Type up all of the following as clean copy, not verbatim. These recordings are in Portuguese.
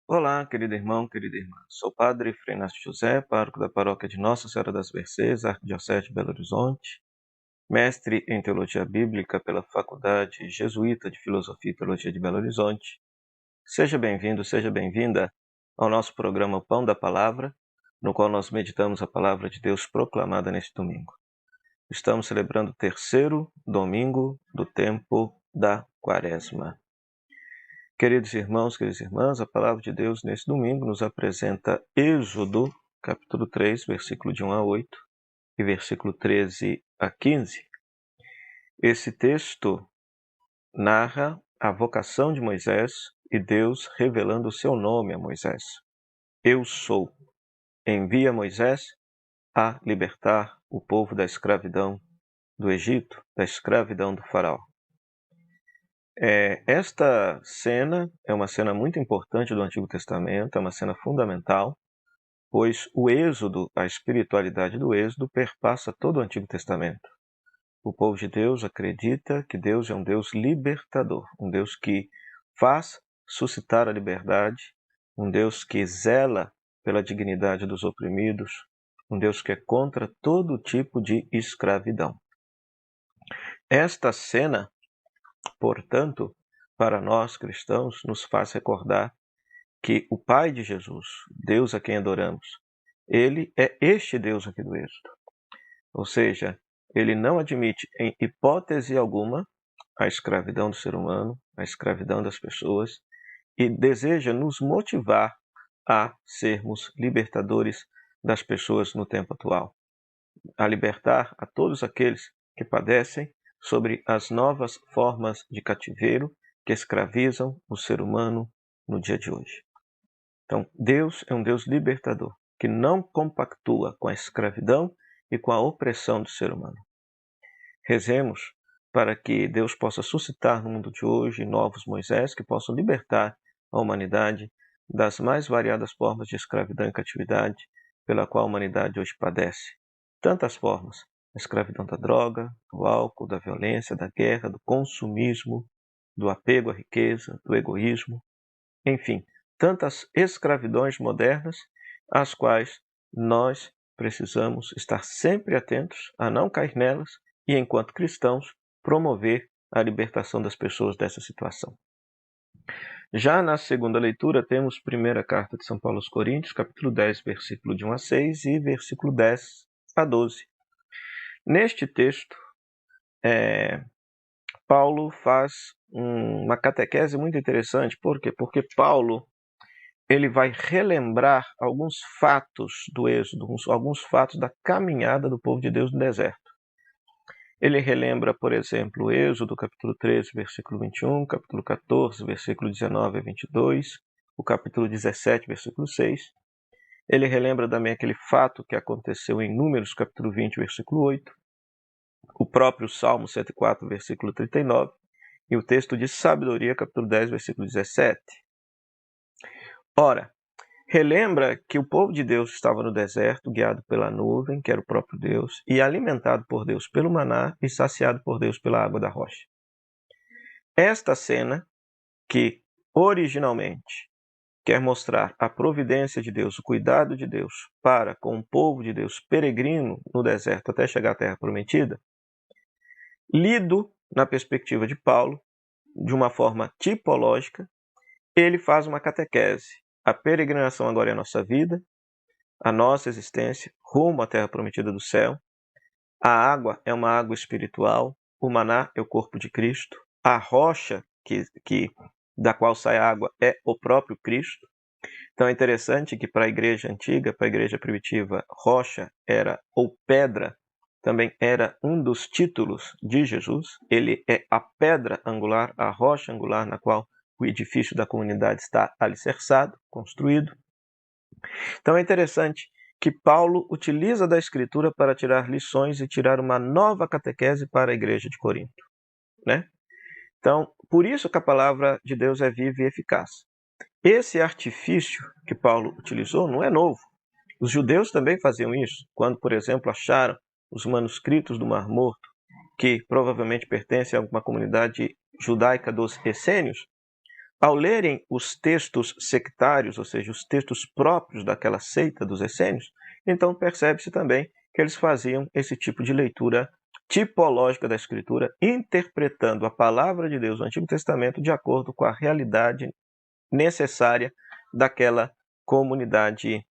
Olá, querido irmão, querida irmã. Sou o Padre Frei Inácio José, pároco da paróquia de Nossa Senhora das Mercês, Arquidiocese de Belo Horizonte, mestre em Teologia Bíblica pela Faculdade Jesuíta de Filosofia e Teologia de Belo Horizonte. Seja bem-vindo, seja bem-vinda ao nosso programa Pão da Palavra, no qual nós meditamos a Palavra de Deus proclamada neste domingo. Estamos celebrando o terceiro domingo do tempo da Quaresma. Queridos irmãos, queridas irmãs, a palavra de Deus nesse domingo nos apresenta Êxodo, capítulo 3, versículo de 1 a 8 e versículo 13 a 15. Esse texto narra a vocação de Moisés e Deus revelando o seu nome a Moisés. Eu sou. Envia Moisés a libertar o povo da escravidão do Egito, da escravidão do faraó. Esta cena é uma cena muito importante do Antigo Testamento, é uma cena fundamental, pois o Êxodo, a espiritualidade do Êxodo, perpassa todo o Antigo Testamento. O povo de Deus acredita que Deus é um Deus libertador, um Deus que faz suscitar a liberdade, um Deus que zela pela dignidade dos oprimidos, um Deus que é contra todo tipo de escravidão. Esta cena, portanto, para nós cristãos, nos faz recordar que o Pai de Jesus, Deus a quem adoramos, ele é este Deus aqui do Êxodo. Ou seja, ele não admite em hipótese alguma a escravidão do ser humano, a escravidão das pessoas, e deseja nos motivar a sermos libertadores das pessoas no tempo atual, a libertar a todos aqueles que padecem sobre as novas formas de cativeiro que escravizam o ser humano no dia de hoje. Então, Deus é um Deus libertador, que não compactua com a escravidão e com a opressão do ser humano. Rezemos para que Deus possa suscitar no mundo de hoje novos Moisés que possam libertar a humanidade das mais variadas formas de escravidão e catividade pela qual a humanidade hoje padece. Tantas formas: a escravidão da droga, do álcool, da violência, da guerra, do consumismo, do apego à riqueza, do egoísmo, enfim, tantas escravidões modernas às quais nós precisamos estar sempre atentos a não cair nelas e, enquanto cristãos, promover a libertação das pessoas dessa situação. Já na segunda leitura, temos primeira carta de São Paulo aos Coríntios, capítulo 10, versículo de 1 a 6 e versículo 10 a 12. Neste texto, Paulo faz uma catequese muito interessante. Por quê? Porque Paulo ele vai relembrar alguns fatos do Êxodo, alguns fatos da caminhada do povo de Deus no deserto. Ele relembra, por exemplo, o Êxodo, capítulo 13, versículo 21, capítulo 14, versículo 19 a 22, o capítulo 17, versículo 6. Ele relembra também aquele fato que aconteceu em Números, capítulo 20, versículo 8, o próprio Salmo 104, versículo 39, e o texto de Sabedoria, capítulo 10, versículo 17. Ora, relembra que o povo de Deus estava no deserto, guiado pela nuvem, que era o próprio Deus, e alimentado por Deus pelo maná e saciado por Deus pela água da rocha. Esta cena, que originalmente quer mostrar a providência de Deus, o cuidado de Deus para com o povo de Deus peregrino no deserto até chegar à Terra Prometida, lido na perspectiva de Paulo, de uma forma tipológica, ele faz uma catequese. A peregrinação agora é a nossa vida, a nossa existência, rumo à terra prometida do céu. A água é uma água espiritual, o maná é o corpo de Cristo, a rocha da qual sai a água é o próprio Cristo. Então é interessante que para a igreja antiga, para a igreja primitiva, rocha era, ou pedra, também era um dos títulos de Jesus. Ele é a pedra angular, a rocha angular na qual o edifício da comunidade está alicerçado, construído. Então é interessante que Paulo utiliza da Escritura para tirar lições e tirar uma nova catequese para a igreja de Corinto, né? Então, por isso que a palavra de Deus é viva e eficaz. Esse artifício que Paulo utilizou não é novo. Os judeus também faziam isso, quando, por exemplo, acharam os manuscritos do Mar Morto, que provavelmente pertencem a uma comunidade judaica dos essênios. ao lerem os textos sectários, ou seja, os textos próprios daquela seita dos essênios, então percebe-se também que eles faziam esse tipo de leitura tipológica da Escritura, interpretando a palavra de Deus no Antigo Testamento de acordo com a realidade necessária daquela comunidadezinha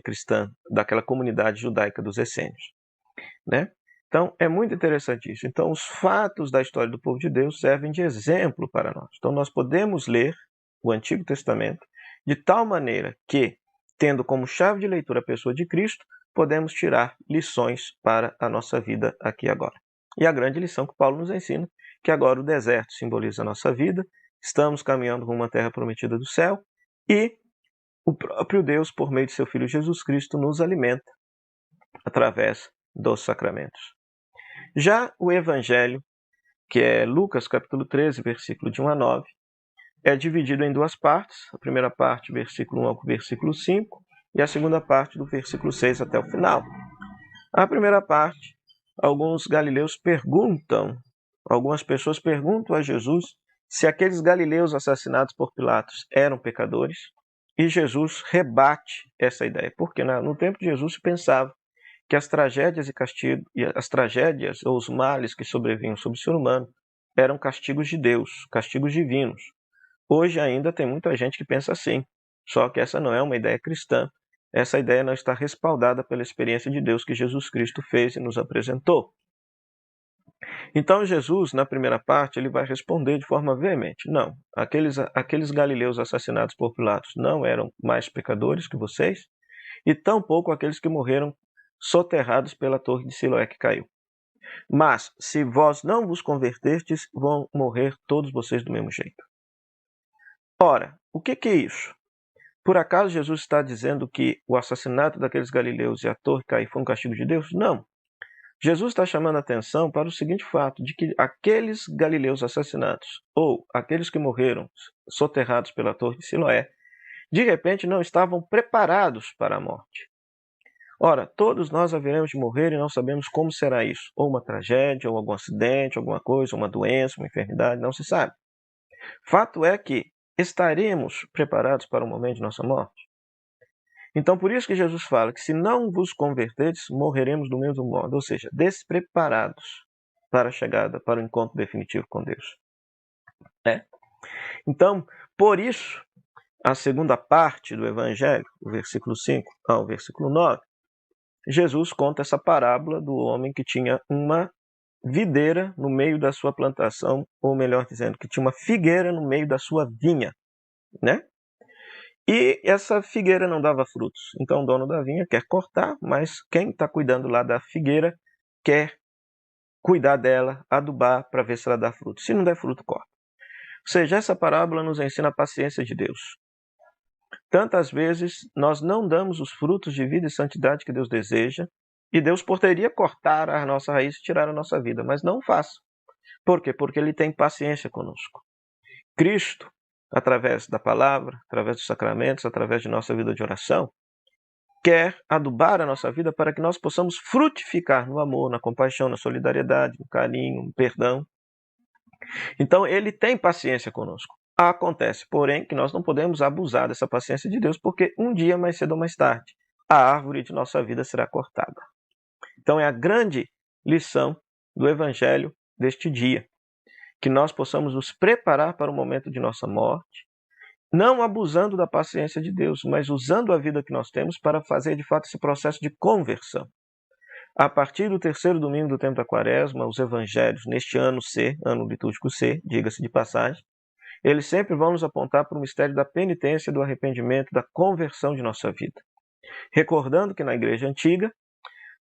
cristã, daquela comunidade judaica dos essênios, né? Então, é muito interessante isso. Então, os fatos da história do povo de Deus servem de exemplo para nós. Então, nós podemos ler o Antigo Testamento de tal maneira que, tendo como chave de leitura a pessoa de Cristo, podemos tirar lições para a nossa vida aqui e agora. E a grande lição que Paulo nos ensina, que agora o deserto simboliza a nossa vida, estamos caminhando rumo à terra prometida do céu, e o próprio Deus, por meio de seu Filho Jesus Cristo, nos alimenta através dos sacramentos. Já o Evangelho, que é Lucas capítulo 13, versículo de 1 a 9, é dividido em duas partes. A primeira parte, versículo 1 ao versículo 5, e a segunda parte, do versículo 6 até o final. A primeira parte, algumas pessoas perguntam a Jesus se aqueles galileus assassinados por Pilatos eram pecadores, e Jesus rebate essa ideia, porque no tempo de Jesus se pensava que as tragédias ou os males que sobrevinham sobre o ser humano eram castigos de Deus, castigos divinos. Hoje ainda tem muita gente que pensa assim, só que essa não é uma ideia cristã. Essa ideia não está respaldada pela experiência de Deus que Jesus Cristo fez e nos apresentou. Então Jesus, na primeira parte, ele vai responder de forma veemente: não, aqueles galileus assassinados por Pilatos não eram mais pecadores que vocês, e tampouco aqueles que morreram soterrados pela torre de Siloé que caiu. Mas, se vós não vos converterdes, vão morrer todos vocês do mesmo jeito. Ora, o que é isso? Por acaso Jesus está dizendo que o assassinato daqueles galileus e a torre cair foi um castigo de Deus? Não. Jesus está chamando a atenção para o seguinte fato, de que aqueles galileus assassinados, ou aqueles que morreram soterrados pela torre de Siloé, de repente não estavam preparados para a morte. Ora, todos nós haveremos de morrer e não sabemos como será isso. Ou uma tragédia, ou algum acidente, alguma coisa, uma doença, uma enfermidade, não se sabe. Fato é que estaremos preparados para o momento de nossa morte. Então, por isso que Jesus fala que se não vos converterdes, morreremos do mesmo modo, ou seja, despreparados para a chegada, para o encontro definitivo com Deus. Então, por isso, a segunda parte do Evangelho, o versículo 5 ao versículo 9, Jesus conta essa parábola do homem que tinha uma videira no meio da sua plantação, ou melhor dizendo, que tinha uma figueira no meio da sua vinha, né? E essa figueira não dava frutos. Então o dono da vinha quer cortar, mas quem está cuidando lá da figueira quer cuidar dela, adubar para ver se ela dá fruto. Se não der fruto, corta. Ou seja, essa parábola nos ensina a paciência de Deus. Tantas vezes nós não damos os frutos de vida e santidade que Deus deseja, e Deus poderia cortar a nossa raiz e tirar a nossa vida, mas não o faz. Por quê? Porque Ele tem paciência conosco. Cristo, através da palavra, através dos sacramentos, através de nossa vida de oração, quer adubar a nossa vida para que nós possamos frutificar no amor, na compaixão, na solidariedade, no carinho, no perdão. Então, Ele tem paciência conosco. Acontece, porém, que nós não podemos abusar dessa paciência de Deus, porque um dia, mais cedo ou mais tarde, a árvore de nossa vida será cortada. Então, é a grande lição do Evangelho deste dia, que nós possamos nos preparar para o momento de nossa morte, não abusando da paciência de Deus, mas usando a vida que nós temos para fazer, de fato, esse processo de conversão. A partir do terceiro domingo do tempo da Quaresma, os Evangelhos, neste ano C, ano litúrgico C, diga-se de passagem, eles sempre vão nos apontar para o mistério da penitência, do arrependimento, da conversão de nossa vida. Recordando que na Igreja Antiga,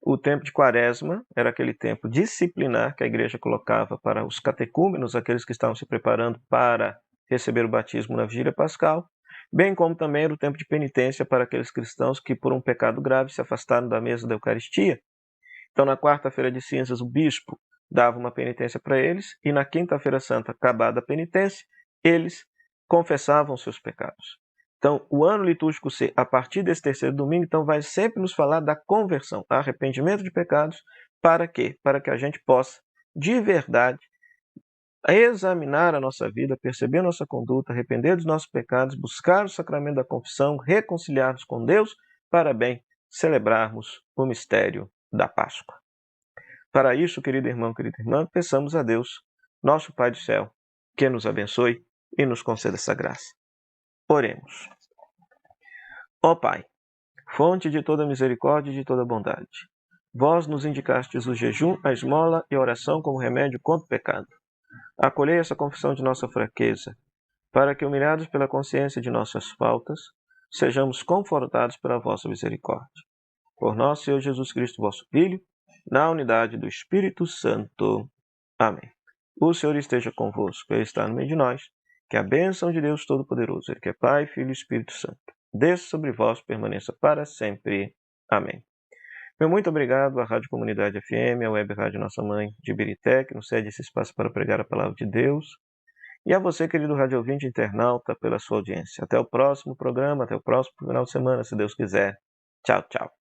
o tempo de Quaresma era aquele tempo disciplinar que a Igreja colocava para os catecúmenos, aqueles que estavam se preparando para receber o batismo na Vigília Pascal, bem como também era o tempo de penitência para aqueles cristãos que, por um pecado grave, se afastaram da mesa da Eucaristia. Então, na quarta-feira de cinzas, o bispo dava uma penitência para eles, e na quinta-feira santa, acabada a penitência, eles confessavam seus pecados. Então, o ano litúrgico C, a partir desse terceiro domingo, então vai sempre nos falar da conversão, arrependimento de pecados, para quê? Para que a gente possa, de verdade, a examinar a nossa vida, perceber a nossa conduta, arrepender dos nossos pecados, buscar o sacramento da confissão, reconciliar-nos com Deus, para bem celebrarmos o mistério da Páscoa. Para isso, querido irmão, querida irmã, peçamos a Deus, nosso Pai do céu, que nos abençoe e nos conceda essa graça. Oremos. Ó Pai, fonte de toda misericórdia e de toda bondade, vós nos indicastes o jejum, a esmola e a oração como remédio contra o pecado. Acolhei essa confissão de nossa fraqueza, para que, humilhados pela consciência de nossas faltas, sejamos confortados pela vossa misericórdia. Por nosso Senhor Jesus Cristo, vosso Filho, na unidade do Espírito Santo. Amém. O Senhor esteja convosco, Ele está no meio de nós. Que a bênção de Deus Todo-Poderoso, Ele que é Pai, Filho e Espírito Santo, desça sobre vós, permaneça para sempre. Amém. Meu muito obrigado à Rádio Comunidade FM, à Web Rádio Nossa Mãe de Ibirité, que nos cede esse espaço para pregar a palavra de Deus. E a você, querido rádio ouvinte internauta, pela sua audiência. Até o próximo programa, até o próximo final de semana, se Deus quiser. Tchau, tchau.